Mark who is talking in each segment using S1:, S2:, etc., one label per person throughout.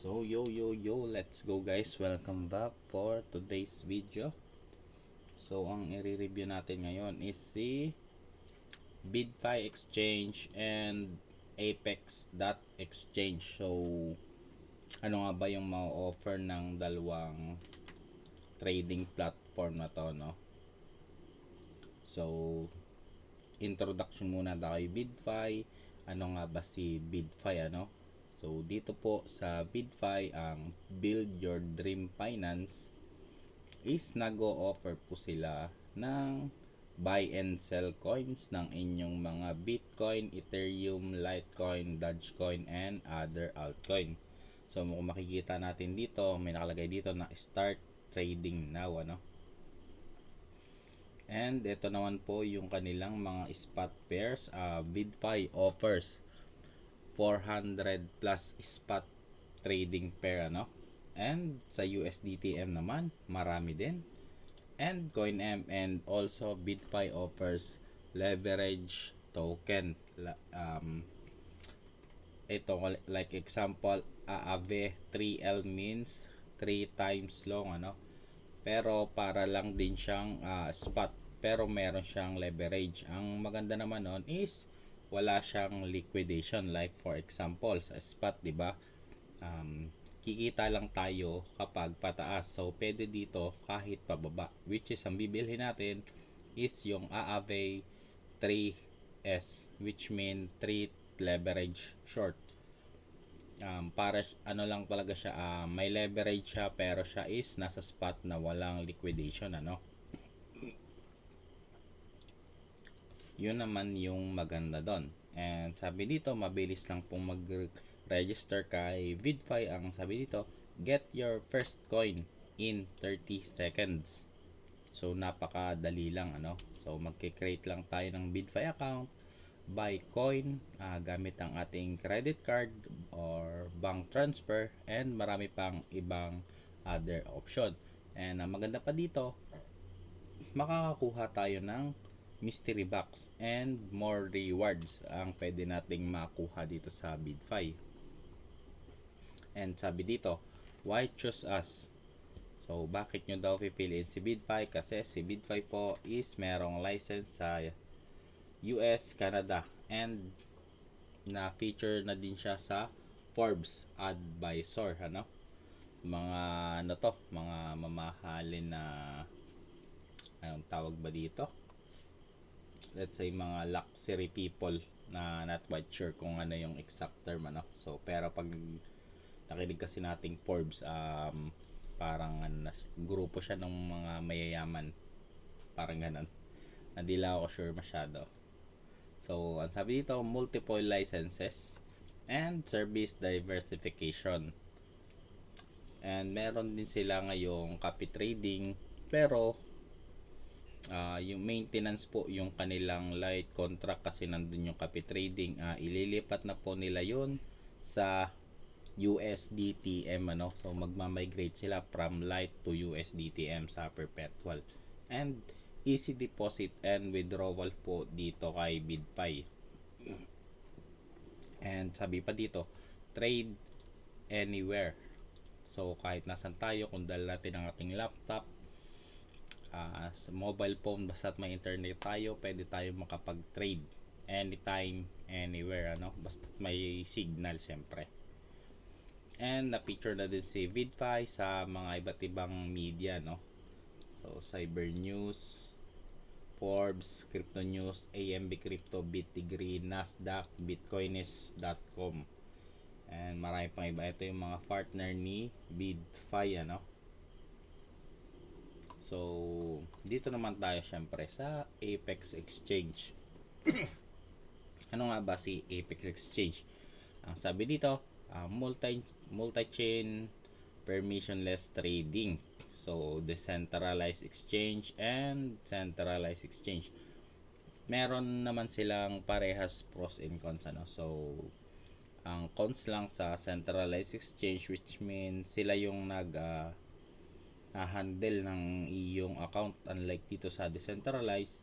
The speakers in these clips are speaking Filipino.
S1: So yo, let's go guys, welcome back for today's video. So ang i-review natin ngayon is si BidFi Exchange and Apex.exchange. So ano nga ba yung ma-offer ng dalawang trading platform na to, no? So introduction muna tayo kay BidFi. Ano nga ba si BidFi, ano? So dito po sa BidFi, ang Build Your Dream Finance is nag-o-offer po sila ng buy and sell coins ng inyong mga Bitcoin, Ethereum, Litecoin, Dogecoin, and other altcoin. So kung makikita natin dito, may nakalagay dito na start trading now, ano? And ito naman po yung kanilang mga spot pairs. BidFi offers 400 plus spot trading pair, ano? And sa USDTM naman, marami din. And CoinM, and also BidFi offers leverage token. Ito like example, AAV 3L means 3 times long, ano? Pero para lang din siyang spot, pero meron siyang leverage. Ang maganda naman nun is wala siyang liquidation, like for example sa spot, di ba? Kikita lang tayo kapag pataas. So pwede dito kahit pababa, which is ang bibilhin natin is yung AAV 3S, which mean 3 leverage short. Para ano lang talaga siya, may leverage siya pero siya is nasa spot na walang liquidation, ano? Yun naman yung maganda doon. And sabi dito, mabilis lang pong mag-register kay BidFi. Ang sabi dito, get your first coin in 30 seconds. So napakadali lang, ano? So magke-create lang tayo ng BidFi account, buy coin gamit ang ating credit card or bank transfer, and marami pang ibang other option. And maganda pa dito, makakakuha tayo ng mystery box and more rewards ang pwede nating makuha dito sa BidFi. And sabi dito, why choose us? So bakit nyo daw pipiliin si BidFi? Kasi si BidFi po is merong license sa US, Canada, and na feature na din siya sa Forbes Advisor, ano? Mga ano to, mga mamahalin na anong tawag ba dito? Let's say mga luxury people na not quite sure kung ano yung exact term, ano? So pero pag nakinig kasi nating Forbes, parang ano, grupo siya ng mga mayayaman, parang ganun. Hindi lang ako sure masyado. So ang sabi dito, multiple licenses and service diversification. And meron din sila ngayong copy trading, pero yung maintenance po, yung kanilang light contract, kasi nandun yung copy trading, ililipat na po nila yun sa USDTM, ano? So magma-migrate sila from light to USDTM sa perpetual. And easy deposit and withdrawal po dito kay BidFi. And sabi pa dito, trade anywhere. So kahit nasan tayo, kung dala natin ang ating laptop, sa mobile phone, basta may internet tayo, pwede tayo makapag-trade anytime, anywhere, ano? Basta may signal, syempre. And na-feature na din si BidFi sa mga iba't ibang media, no? So Cyber News, Forbes, Crypto News, AMB Crypto, BitDegree, Nasdaq, Bitcoinist.com, and marami pang iba. Ito yung mga partner ni BidFi, ano? So dito naman tayo syempre sa Apex Exchange. Ano nga ba si Apex Exchange? Ang sabi dito, multi-chain permissionless trading. So decentralized exchange and centralized exchange. Meron naman silang parehas pros and cons, ano? So ang cons lang sa centralized exchange, which means sila yung handle ng iyong account, unlike dito sa decentralized,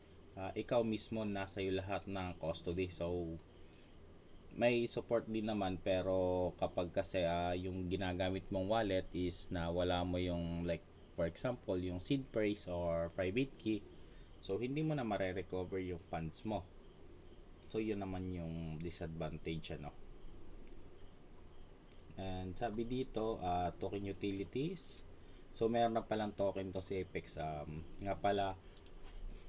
S1: ikaw mismo nasa iyo lahat ng custody. So may support din naman, pero kapag kasi yung ginagamit mong wallet is na wala mo yung like for example yung seed phrase or private key, so hindi mo na mare-recover yung funds mo. So yun naman yung disadvantage ano. And sabi dito, token utilities. So meron na palang token to si Apex. Nga pala,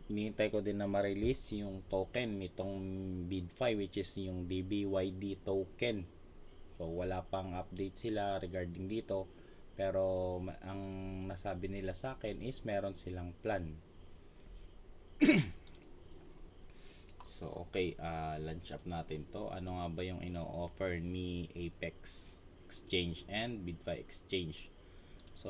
S1: hinihintay ko din na ma-release yung token nitong BidFi, which is yung DBYD token. So wala pang update sila regarding dito. Pero ang nasabi nila sa akin is meron silang plan. So okay, launch up natin to. Ano nga ba yung ino-offer ni Apex Exchange and BidFi Exchange? So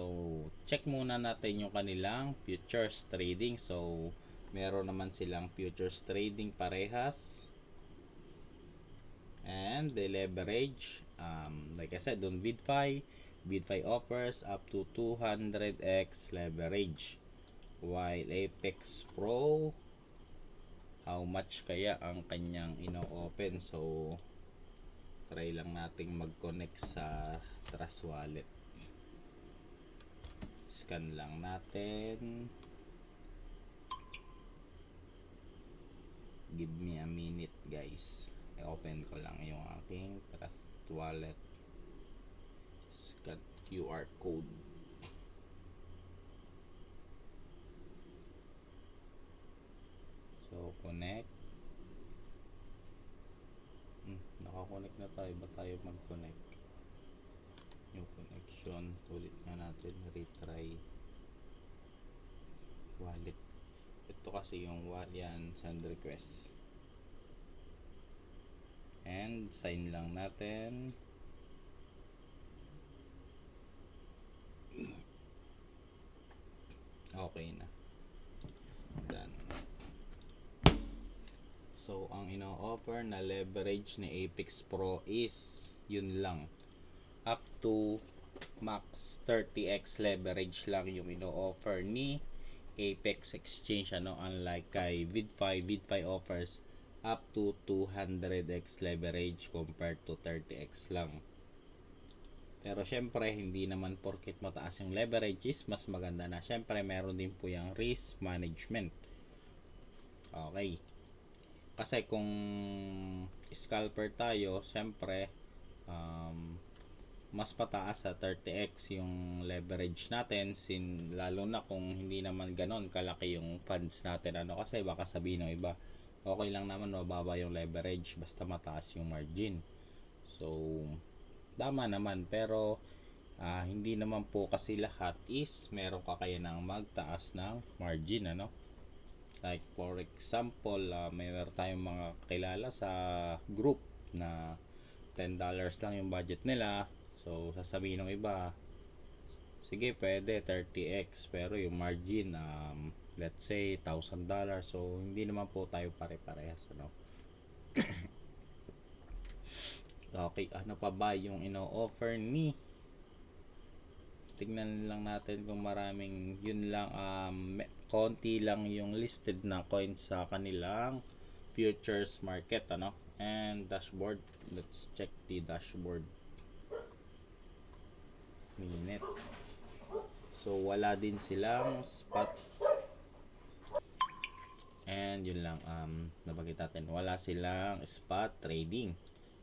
S1: check muna natin yung kanilang futures trading. So meron naman silang futures trading parehas. And the leverage, like I said, on BidFi offers up to 200x leverage. While Apex Pro, how much kaya ang kanyang ino-open? So try lang nating mag-connect sa Trust Wallet. Scan lang natin. Give me a minute guys. I-open ko lang yung aking Trust Wallet. Scan QR code. So connect. Nakakonect na tayo. Ba tayo mag-connect? Yung connection. Ulit nga natin. Retry. Wallet. Ito kasi yung yan. Send request. And sign lang natin. Okay na. Done. So ang ino-offer na leverage ni Apex Pro is yun lang. Up to max 30x leverage lang yung ino-offer ni Apex Exchange ano, unlike kay BidFi offers up to 200x leverage compared to 30x lang. Pero syempre hindi naman porket mataas yung leverage is mas maganda na. Syempre meron din po yung risk management. Okay. Kasi kung scalper tayo, syempre mas pataas sa 30x yung leverage natin, lalo na kung hindi naman ganon kalaki yung funds natin ano, kasi baka sabihin ng iba okay lang naman mababa yung leverage basta mataas yung margin. So tama naman, pero hindi naman po kasi lahat is meron kakayanang magtaas ng margin ano. Like for example, meron tayong mga kilala sa group na $10 lang yung budget nila. So sasabihin ng iba, sige pwede 30x, pero yung margin let's say $1,000. So hindi naman po tayo pare-parehas ano. Okay, ano pa ba yung ino-offer ni? Tignan lang natin kung maraming. Yun lang, konti lang yung listed na coins sa kanilang futures market ano. And dashboard, let's check the dashboard. Minute. So wala din silang spot. And yun lang, nabagit natin, wala silang spot trading.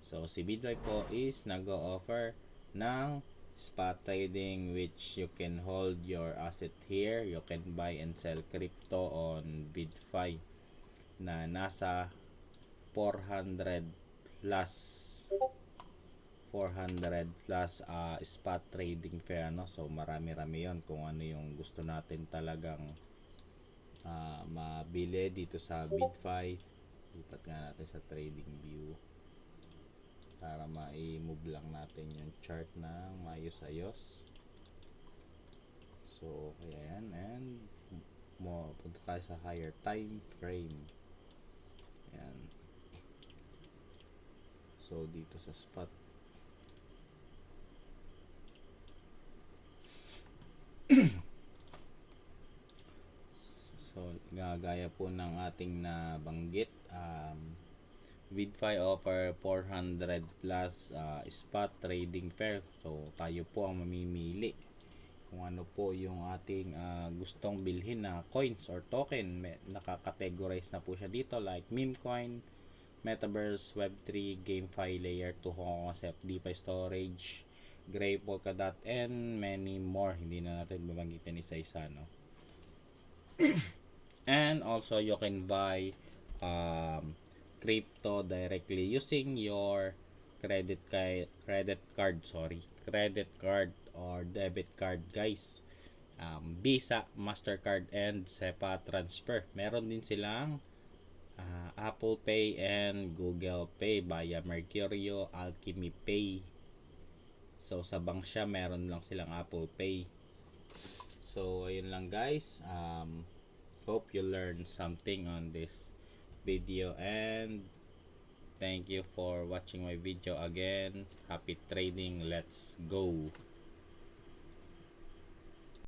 S1: So si BidFi po is nag-o-offer ng spot trading, which you can hold your asset here. You can buy and sell crypto on BidFi na nasa 400 plus 400 plus spot trading fair no. So marami-rami yon kung ano yung gusto natin talagang mabili dito sa BidFi. Lipat nga natin sa trading view para ma-move lang natin yung chart ng maayos-ayos. So ayan, and punta tayo sa higher time frame. Ayan. So dito sa spot, so gaya po ng ating nabanggit, VidFi offer 400 plus spot trading pair. So, tayo po ang mamimili kung ano po yung ating gustong bilhin na coins or token. Nakakategorize na po siya dito like meme coin, Metaverse, Web3, GameFi, Layer 2, Hong Kong Concept, DeFi Storage, Gray, Polkadot, and many more. Hindi na natin babanggitin isa-isa, no? And also, you can buy crypto directly using your credit card or debit card, guys. Visa, Mastercard, and SEPA transfer. Meron din silang Apple Pay and Google Pay via Mercurio, Alchemy Pay. So sa Bangsya meron lang silang Apple Pay. So ayun lang guys. Hope you learned something on this video, and thank you for watching my video again. Happy trading. Let's go.